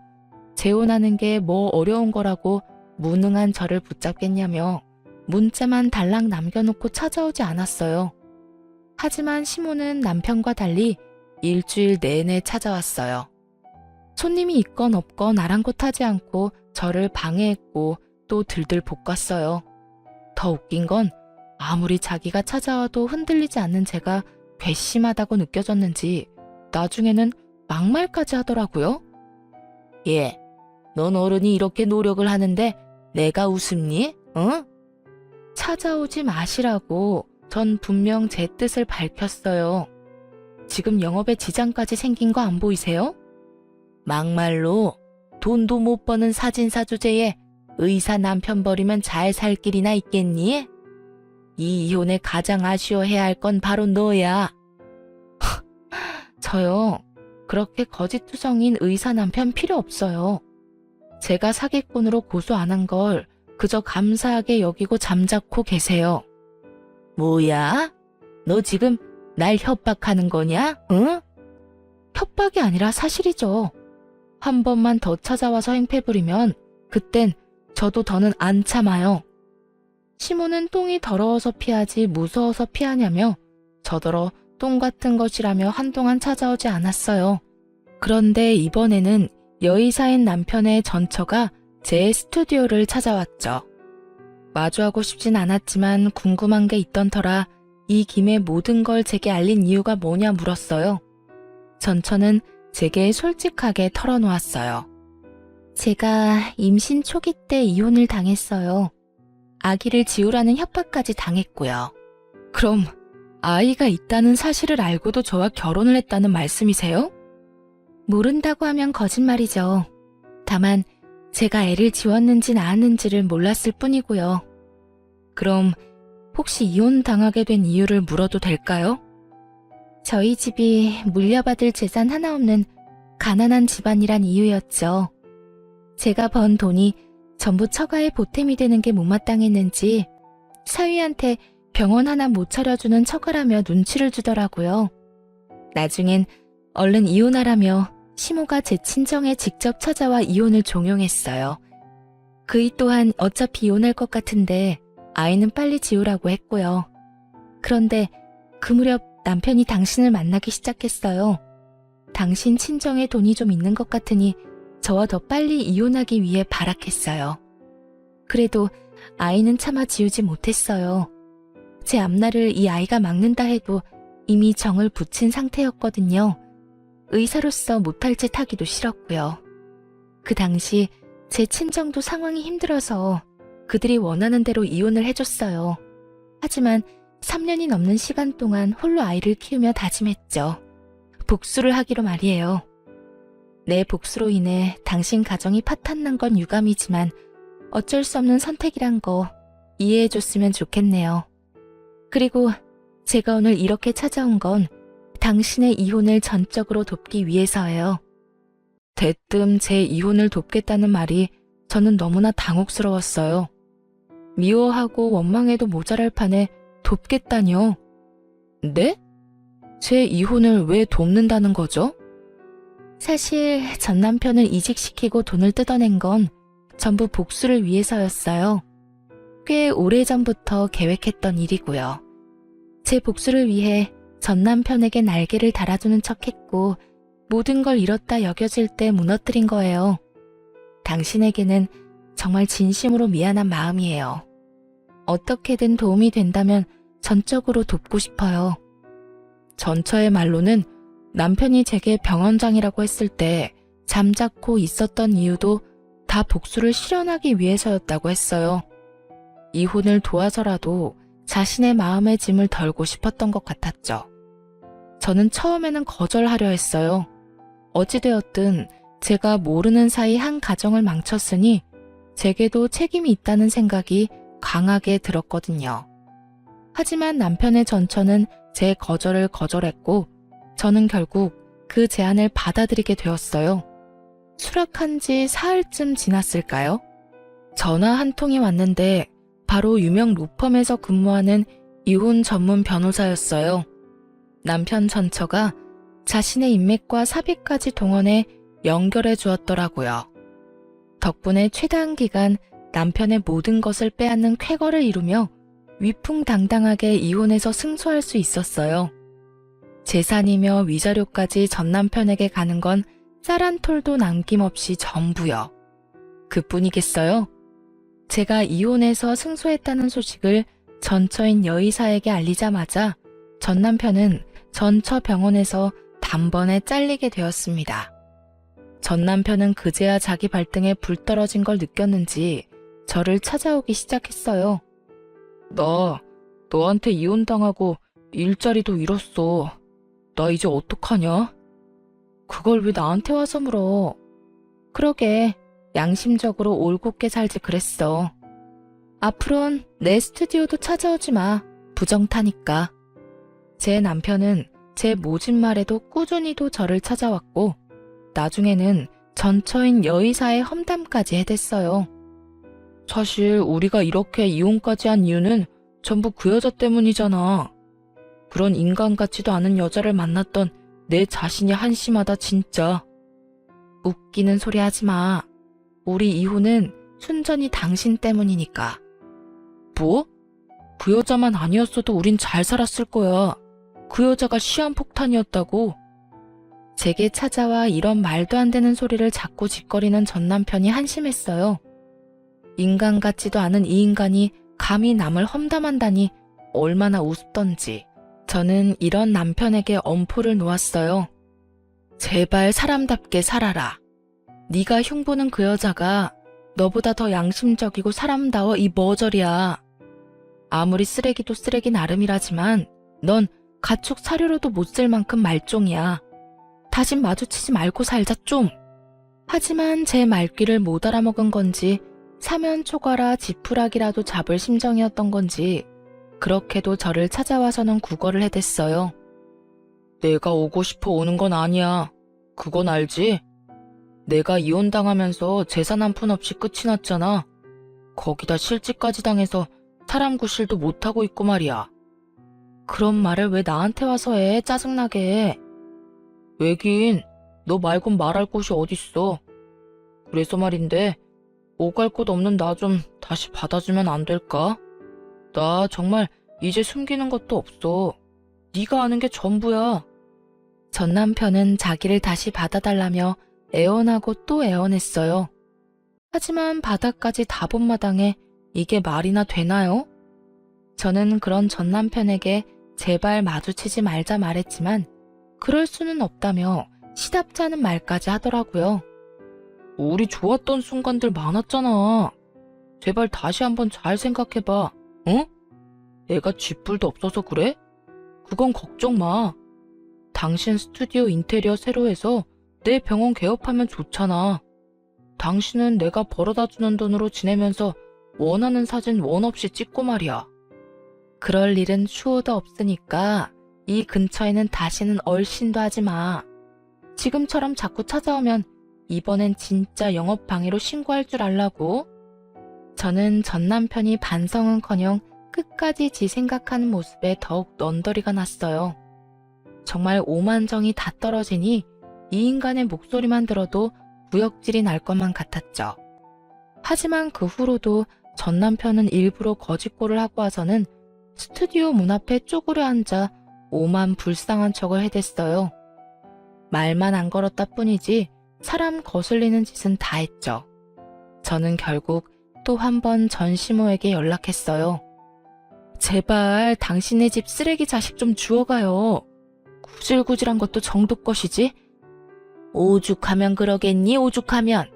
재혼하는 게 뭐 어려운 거라고 무능한 저를 붙잡겠냐며 문자만 달랑 남겨놓고 찾아오지 않았어요. 하지만 시모는 남편과 달리 일주일 내내 찾아왔어요. 손님이 있건 없건 아랑곳하지 않고 저를 방해했고 또 들들 볶았어요. 더 웃긴 건 아무리 자기가 찾아와도 흔들리지 않는 제가 괘씸하다고 느껴졌는지 나중에는 막말까지 하더라고요. 예, 넌 어른이 이렇게 노력을 하는데 내가 웃음니? 응? 찾아오지 마시라고 전 분명 제 뜻을 밝혔어요. 지금 영업에 지장까지 생긴 거 안 보이세요? 막말로 돈도 못 버는 사진사 주제에 의사 남편 버리면 잘 살 길이나 있겠니? 이 이혼에 가장 아쉬워해야 할 건 바로 너야. 저요, 그렇게 거짓투성인 의사 남편 필요 없어요. 제가 사기꾼으로 고소 안 한 걸 그저 감사하게 여기고 잠자코 계세요. 뭐야? 너 지금 날 협박하는 거냐? 응? 협박이 아니라 사실이죠. 한 번만 더 찾아와서 행패 부리면 그땐 저도 더는 안 참아요. 시모는 똥이 더러워서 피하지 무서워서 피하냐며 저더러 똥 같은 것이라며 한동안 찾아오지 않았어요. 그런데 이번에는 여의사인 남편의 전처가 제 스튜디오를 찾아왔죠. 마주하고 싶진 않았지만 궁금한 게 있던 터라 이 김에 모든 걸 제게 알린 이유가 뭐냐 물었어요. 전처는 제게 솔직하게 털어놓았어요. 제가 임신 초기 때 이혼을 당했어요. 아기를 지우라는 협박까지 당했고요. 그럼 아이가 있다는 사실을 알고도 저와 결혼을 했다는 말씀이세요? 모른다고 하면 거짓말이죠. 다만 제가 애를 지웠는지 낳았는지를 몰랐을 뿐이고요. 그럼 혹시 이혼당하게 된 이유를 물어도 될까요? 저희 집이 물려받을 재산 하나 없는 가난한 집안이란 이유였죠. 제가 번 돈이 전부 처가의 보탬이 되는 게 못마땅했는지 사위한테 병원 하나 못 차려주는 처가라며 눈치를 주더라고요. 나중엔 얼른 이혼하라며 시모가 제 친정에 직접 찾아와 이혼을 종용했어요. 그이 또한 어차피 이혼할 것 같은데 아이는 빨리 지우라고 했고요. 그런데 그 무렵 남편이 당신을 만나기 시작했어요. 당신 친정에 돈이 좀 있는 것 같으니 저와 더 빨리 이혼하기 위해 발악했어요. 그래도 아이는 차마 지우지 못했어요. 제 앞날을 이 아이가 막는다 해도 이미 정을 붙인 상태였거든요. 의사로서 못할 짓 하기도 싫었고요. 그 당시 제 친정도 상황이 힘들어서 그들이 원하는 대로 이혼을 해줬어요. 하지만 3년이 넘는 시간 동안 홀로 아이를 키우며 다짐했죠. 복수를 하기로 말이에요. 내 복수로 인해 당신 가정이 파탄난 건 유감이지만 어쩔 수 없는 선택이란 거 이해해줬으면 좋겠네요. 그리고 제가 오늘 이렇게 찾아온 건 당신의 이혼을 전적으로 돕기 위해서예요. 대뜸 제 이혼을 돕겠다는 말이 저는 너무나 당혹스러웠어요. 미워하고 원망해도 모자랄 판에 돕겠다뇨? 네? 제 이혼을 왜 돕는다는 거죠? 사실 전 남편을 이직시키고 돈을 뜯어낸 건 전부 복수를 위해서였어요. 꽤 오래전부터 계획했던 일이고요. 제 복수를 위해 전 남편에게 날개를 달아주는 척했고 모든 걸 잃었다 여겨질 때 무너뜨린 거예요. 당신에게는 정말 진심으로 미안한 마음이에요. 어떻게든 도움이 된다면 전적으로 돕고 싶어요. 전처의 말로는 남편이 제게 병원장이라고 했을 때 잠자코 있었던 이유도 다 복수를 실현하기 위해서였다고 했어요. 이혼을 도와서라도 자신의 마음의 짐을 덜고 싶었던 것 같았죠. 저는 처음에는 거절하려 했어요. 어찌되었든 제가 모르는 사이 한 가정을 망쳤으니 제게도 책임이 있다는 생각이 강하게 들었거든요. 하지만 남편의 전처는 제 거절을 거절했고 저는 결국 그 제안을 받아들이게 되었어요. 수락한 지 사흘쯤 지났을까요? 전화 한 통이 왔는데 바로 유명 로펌에서 근무하는 이혼 전문 변호사였어요. 남편 전처가 자신의 인맥과 사비까지 동원해 연결해 주었더라고요. 덕분에 최단 기간 남편의 모든 것을 빼앗는 쾌거를 이루며 위풍당당하게 이혼해서 승소할 수 있었어요. 재산이며 위자료까지 전 남편에게 가는 건 쌀 한 톨도 남김없이 전부요. 그뿐이겠어요? 제가 이혼해서 승소했다는 소식을 전처인 여의사에게 알리자마자 전 남편은 전처 병원에서 단번에 잘리게 되었습니다. 전 남편은 그제야 자기 발등에 불 떨어진 걸 느꼈는지 저를 찾아오기 시작했어요. 나 너한테 이혼당하고 일자리도 잃었어. 나 이제 어떡하냐? 그걸 왜 나한테 와서 물어? 그러게 양심적으로 올곧게 살지 그랬어. 앞으론 내 스튜디오도 찾아오지 마. 부정타니까. 제 남편은 제 모진 말에도 꾸준히도 저를 찾아왔고 나중에는 전처인 여의사의 험담까지 해댔어요. 사실 우리가 이렇게 이혼까지 한 이유는 전부 그 여자 때문이잖아. 그런 인간 같지도 않은 여자를 만났던 내 자신이 한심하다 진짜. 웃기는 소리 하지 마. 우리 이혼은 순전히 당신 때문이니까. 뭐? 그 여자만 아니었어도 우린 잘 살았을 거야. 그 여자가 시한폭탄이었다고. 제게 찾아와 이런 말도 안 되는 소리를 자꾸 짓거리는 전 남편이 한심했어요. 인간 같지도 않은 이 인간이 감히 남을 험담한다니 얼마나 우습던지. 저는 이런 남편에게 엄포를 놓았어요. 제발 사람답게 살아라. 네가 흉보는 그 여자가 너보다 더 양심적이고 사람다워 이 머저리야. 아무리 쓰레기도 쓰레기 나름이라지만 넌 가축 사료로도 못 쓸 만큼 말종이야. 다신 마주치지 말고 살자 좀. 하지만 제 말귀를 못 알아먹은 건지 사면 초과라 지푸라기라도 잡을 심정이었던 건지 그렇게도 저를 찾아와서는 구걸을 해댔어요. 내가 오고 싶어 오는 건 아니야. 그건 알지? 내가 이혼당하면서 재산 한 푼 없이 끝이 났잖아. 거기다 실직까지 당해서 사람 구실도 못하고 있고 말이야. 그런 말을 왜 나한테 와서 해? 짜증나게. 왜긴 너 말곤 말할 곳이 어딨어. 그래서 말인데 오갈 곳 없는 나 좀 다시 받아주면 안 될까? 나 정말 이제 숨기는 것도 없어. 네가 아는 게 전부야. 전 남편은 자기를 다시 받아달라며 애원하고 또 애원했어요. 하지만 바닥까지 다 본 마당에 이게 말이나 되나요? 저는 그런 전 남편에게 제발 마주치지 말자 말했지만 그럴 수는 없다며 시답지 않은 말까지 하더라고요. 우리 좋았던 순간들 많았잖아. 제발 다시 한번 잘 생각해봐. 응? 내가 쥐뿔도 없어서 그래? 그건 걱정 마. 당신 스튜디오 인테리어 새로 해서 내 병원 개업하면 좋잖아. 당신은 내가 벌어다 주는 돈으로 지내면서 원하는 사진 원 없이 찍고 말이야. 그럴 일은 추호도 없으니까 이 근처에는 다시는 얼씬도 하지 마. 지금처럼 자꾸 찾아오면 이번엔 진짜 영업방해로 신고할 줄 알라고. 저는 전 남편이 반성은커녕 끝까지 지 생각하는 모습에 더욱 넌더리가 났어요. 정말 오만정이 다 떨어지니 이 인간의 목소리만 들어도 구역질이 날 것만 같았죠. 하지만 그 후로도 전 남편은 일부러 거짓골을 하고 와서는 스튜디오 문 앞에 쪼그려 앉아 오만 불쌍한 척을 해댔어요. 말만 안 걸었다 뿐이지 사람 거슬리는 짓은 다 했죠. 저는 결국 또 한 번 전시모에게 연락했어요. 제발 당신네 집 쓰레기 자식 좀 주워가요. 구질구질한 것도 정도 것이지. 오죽하면 그러겠니, 오죽하면.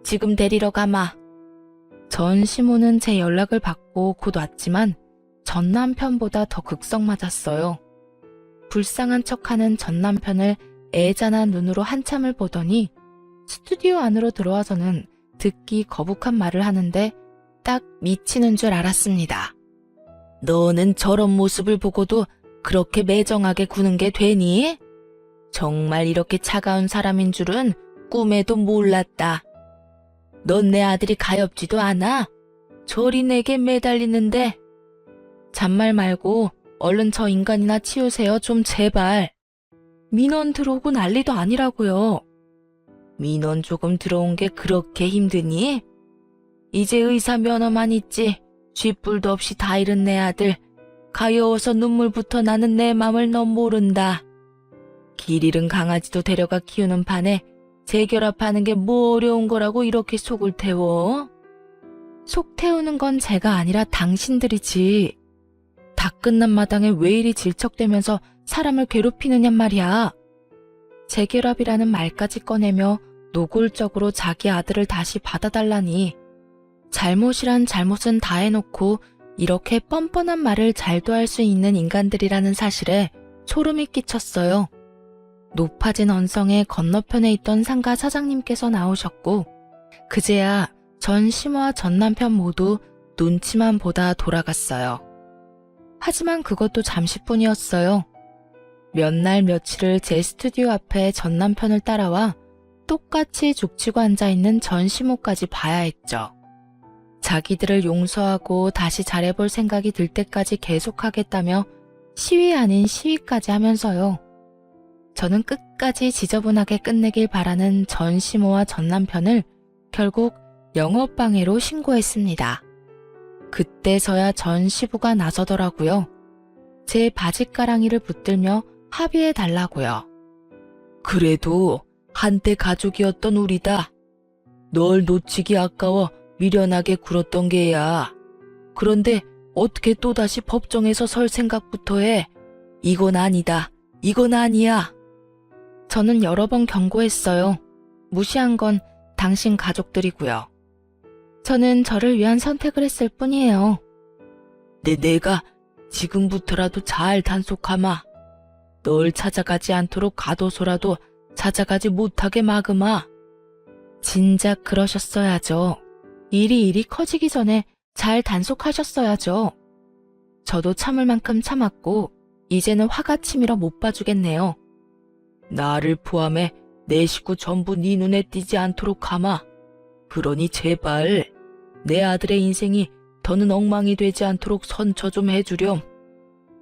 지금 데리러 가마. 전시모는 제 연락을 받고 곧 왔지만 전 남편보다 더 극성 맞았어요. 불쌍한 척하는 전 남편을 애잔한 눈으로 한참을 보더니 스튜디오 안으로 들어와서는 듣기 거북한 말을 하는데 딱 미치는 줄 알았습니다. 너는 저런 모습을 보고도 그렇게 매정하게 구는 게 되니? 정말 이렇게 차가운 사람인 줄은 꿈에도 몰랐다. 넌 내 아들이 가엾지도 않아? 저리 내게 매달리는데. 잔말 말고 얼른 저 인간이나 치우세요, 좀 제발. 민원 들어오고 난리도 아니라고요. 민원 조금 들어온 게 그렇게 힘드니? 이제 의사 면허만 있지 쥐뿔도 없이 다 잃은 내 아들. 가여워서 눈물부터 나는 내 맘을 넌 모른다. 길 잃은 강아지도 데려가 키우는 판에 재결합하는 게 뭐 어려운 거라고 이렇게 속을 태워? 속 태우는 건 제가 아니라 당신들이지. 다 끝난 마당에 왜 이리 질척대면서 사람을 괴롭히느냔 말이야. 재결합이라는 말까지 꺼내며 노골적으로 자기 아들을 다시 받아달라니. 잘못이란 잘못은 다 해놓고 이렇게 뻔뻔한 말을 잘도 할 수 있는 인간들이라는 사실에 소름이 끼쳤어요. 높아진 언성의 건너편에 있던 상가 사장님께서 나오셨고 그제야 전 시모와 전 남편 모두 눈치만 보다 돌아갔어요. 하지만 그것도 잠시뿐이었어요. 몇 날 며칠을 제 스튜디오 앞에 전 남편을 따라와 똑같이 죽치고 앉아있는 전 시모까지 봐야 했죠. 자기들을 용서하고 다시 잘해볼 생각이 들 때까지 계속하겠다며 시위 아닌 시위까지 하면서요. 저는 끝까지 지저분하게 끝내길 바라는 전 시모와 전 남편을 결국 영업방해로 신고했습니다. 그때서야 전 시부가 나서더라고요. 제 바짓가랑이를 붙들며 합의해달라고요. 그래도 한때 가족이었던 우리다. 널 놓치기 아까워 미련하게 굴었던 게야. 그런데 어떻게 또다시 법정에서 설 생각부터 해? 이건 아니다. 이건 아니야. 저는 여러 번 경고했어요. 무시한 건 당신 가족들이고요. 저는 저를 위한 선택을 했을 뿐이에요. 내가 지금부터라도 잘 단속하마. 널 찾아가지 않도록 가둬서라도 찾아가지 못하게 막으마. 진작 그러셨어야죠. 일이 커지기 전에 잘 단속하셨어야죠. 저도 참을 만큼 참았고 이제는 화가 치밀어 못 봐주겠네요. 나를 포함해 내 식구 전부 네 눈에 띄지 않도록 하마. 그러니 제발 내 아들의 인생이 더는 엉망이 되지 않도록 선처 좀 해주렴.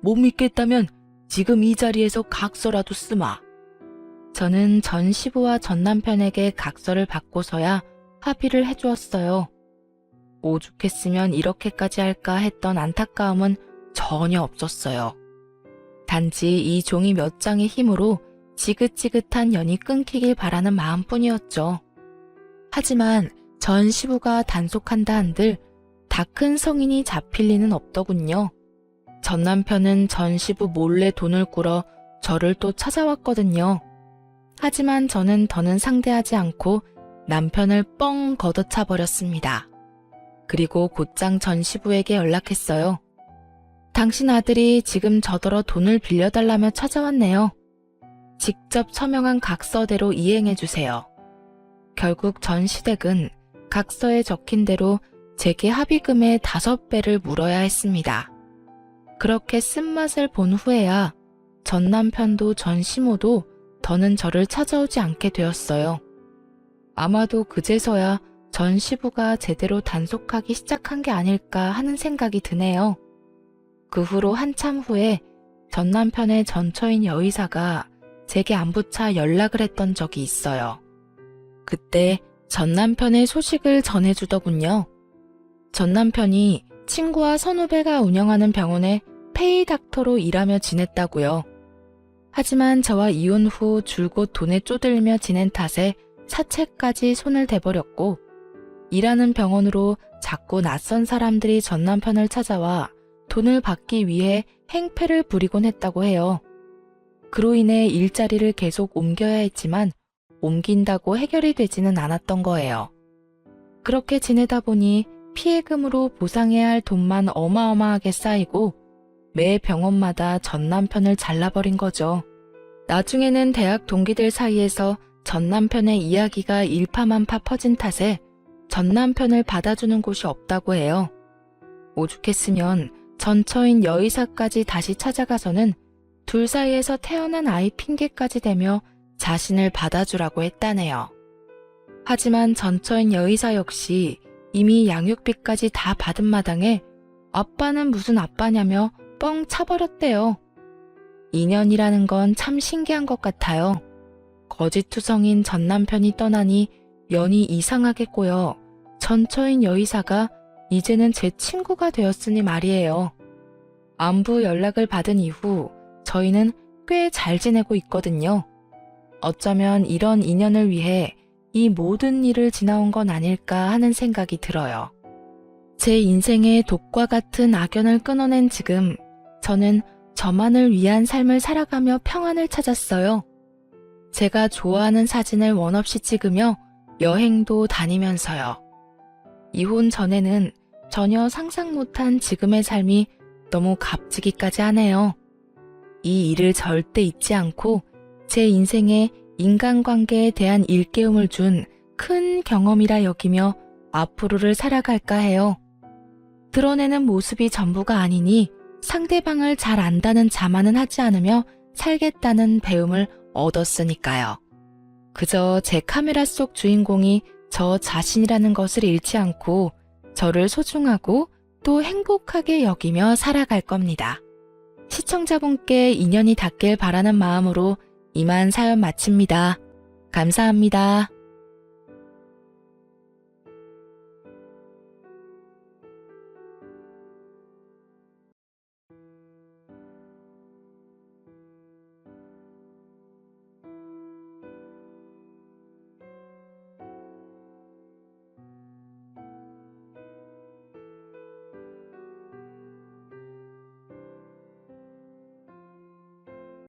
못 믿겠다면 지금 이 자리에서 각서라도 쓰마. 저는 전 시부와 전 남편에게 각서를 받고서야 합의를 해주었어요. 오죽했으면 이렇게까지 할까 했던 안타까움은 전혀 없었어요. 단지 이 종이 몇 장의 힘으로 지긋지긋한 연이 끊기길 바라는 마음뿐이었죠. 하지만 전 시부가 단속한다 한들 다 큰 성인이 잡힐 리는 없더군요. 전 남편은 전 시부 몰래 돈을 꾸러 저를 또 찾아왔거든요. 하지만 저는 더는 상대하지 않고 남편을 뻥 걷어차 버렸습니다. 그리고 곧장 전 시부에게 연락했어요. 당신 아들이 지금 저더러 돈을 빌려달라며 찾아왔네요. 직접 서명한 각서대로 이행해주세요. 결국 전 시댁은 각서에 적힌 대로 제게 합의금의 5배를 물어야 했습니다. 그렇게 쓴맛을 본 후에야 전 남편도 전 시모도 더는 저를 찾아오지 않게 되었어요. 아마도 그제서야 전 시부가 제대로 단속하기 시작한 게 아닐까 하는 생각이 드네요. 그 후로 한참 후에 전 남편의 전처인 여의사가 제게 안부차 연락을 했던 적이 있어요. 그때 전 남편의 소식을 전해주더군요. 전 남편이 친구와 선후배가 운영하는 병원에 페이닥터로 일하며 지냈다고요. 하지만 저와 이혼 후 줄곧 돈에 쪼들며 지낸 탓에 사채까지 손을 대버렸고 일하는 병원으로 자꾸 낯선 사람들이 전 남편을 찾아와 돈을 받기 위해 행패를 부리곤 했다고 해요. 그로 인해 일자리를 계속 옮겨야 했지만 옮긴다고 해결이 되지는 않았던 거예요. 그렇게 지내다 보니 피해금으로 보상해야 할 돈만 어마어마하게 쌓이고 매 병원마다 전 남편을 잘라버린 거죠. 나중에는 대학 동기들 사이에서 전 남편의 이야기가 일파만파 퍼진 탓에 전 남편을 받아주는 곳이 없다고 해요. 오죽했으면 전처인 여의사까지 다시 찾아가서는 둘 사이에서 태어난 아이 핑계까지 대며 자신을 받아주라고 했다네요. 하지만 전처인 여의사 역시 이미 양육비까지 다 받은 마당에 아빠는 무슨 아빠냐며 뻥 차버렸대요. 인연이라는 건 참 신기한 것 같아요. 거짓투성인 전 남편이 떠나니 연이 이상하게 꼬여 전처인 여의사가 이제는 제 친구가 되었으니 말이에요. 안부 연락을 받은 이후 저희는 꽤 잘 지내고 있거든요. 어쩌면 이런 인연을 위해 이 모든 일을 지나온 건 아닐까 하는 생각이 들어요. 제 인생의 독과 같은 악연을 끊어낸 지금 저는 저만을 위한 삶을 살아가며 평안을 찾았어요. 제가 좋아하는 사진을 원없이 찍으며 여행도 다니면서요. 이혼 전에는 전혀 상상 못한 지금의 삶이 너무 값지기까지 하네요. 이 일을 절대 잊지 않고 제 인생에 인간관계에 대한 일깨움을 준 큰 경험이라 여기며 앞으로를 살아갈까 해요. 드러내는 모습이 전부가 아니니 상대방을 잘 안다는 자만은 하지 않으며 살겠다는 배움을 얻었으니까요. 그저 제 카메라 속 주인공이 저 자신이라는 것을 잃지 않고 저를 소중하고 또 행복하게 여기며 살아갈 겁니다. 시청자분께 인연이 닿길 바라는 마음으로 이만 사연 마칩니다. 감사합니다.